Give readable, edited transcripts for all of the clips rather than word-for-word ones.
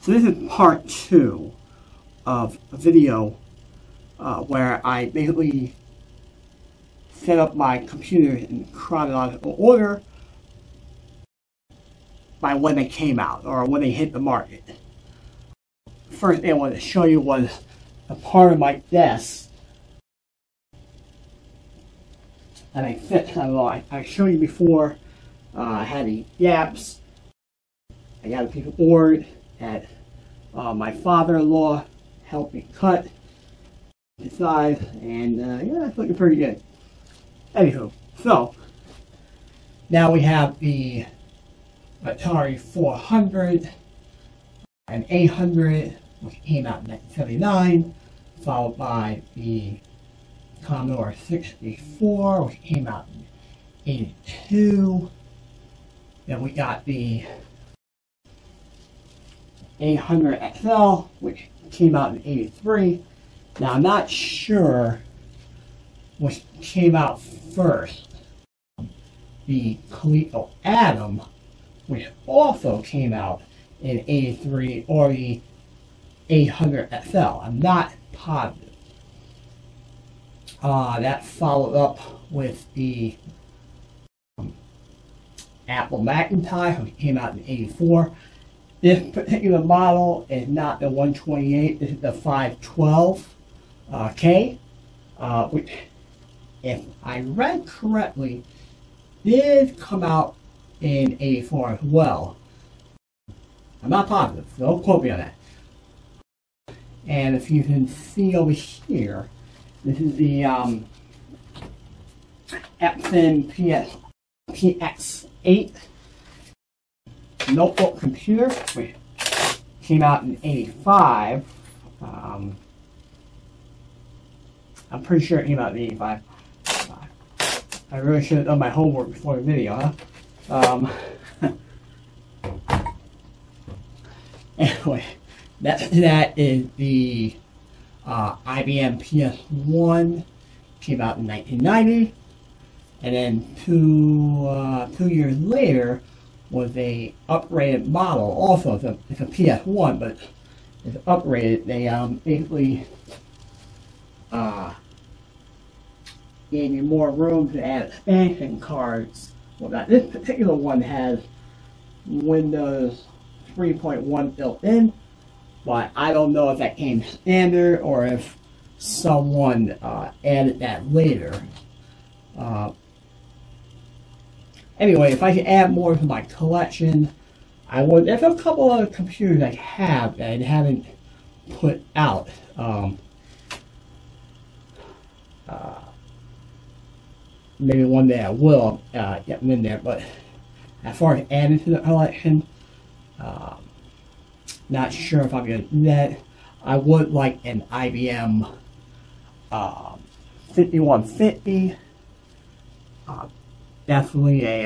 So this is part 2 of a video where I basically set up my computer in chronological order by when they came out or when they hit the market. First thing I wanted to show you was a part of my desk that I fixed. I showed you before. I had the gaps. I got a paperboard that my father-in-law helped me cut the size, and yeah, it's looking pretty good. Anywho, so now we have the Atari 400 and 800, which came out in 1979, followed by the Commodore 64, which came out in 82. Then we got the 800 XL, which came out in 83. Now I'm not sure which came out first. The Coleco Atom, which also came out in 83, or the 800 XL. I'm not positive. That followed up with the Apple Macintosh, which came out in 84. This particular model is not the 128, this is the 512K, which, if I read correctly, did come out in 84 as well. I'm not positive, so don't quote me on that. And if you can see over here, this is the Epson PX8 notebook computer, which came out in 85. I'm pretty sure it came out in 85. I really should have done my homework before the video, huh? Anyway, that is the IBM PS1, came out in 1990, and then two years later was a upgraded model. Also, it's a PS1, but it's upgraded. They basically gave you more room to add expansion cards. Well, this particular one has Windows 3.1 built in, but I don't know if that came standard or if someone added that later. Anyway, if I could add more to my collection, I would. There's a couple other computers I have that I haven't put out. Maybe one day I will get them in there, but as far as adding to the collection, not sure if I'm going to do that. I would like an IBM 5150. Definitely a,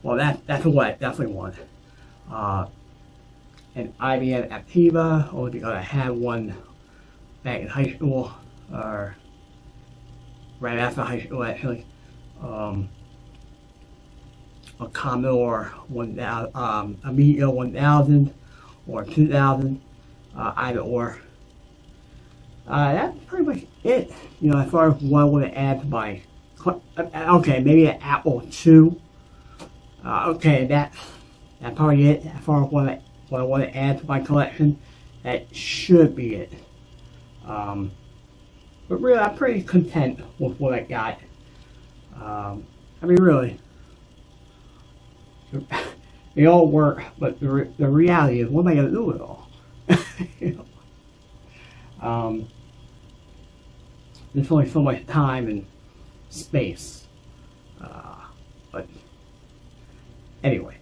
well, that's what I definitely want. An IBM Activa, only because I had one back in high school, or right after high school actually. A Commodore 1000, Amiga 1000 or 2000, either or. That's pretty much it. You know, as far as what I want to add to my, okay, maybe an Apple II. Okay, that's probably it. As far as what I want to add to my collection, that should be it. But really, I'm pretty content with what I got. I mean, really, they all work, but the reality is, what am I going to do with it all? You know? There's only so much time and space. But anyway,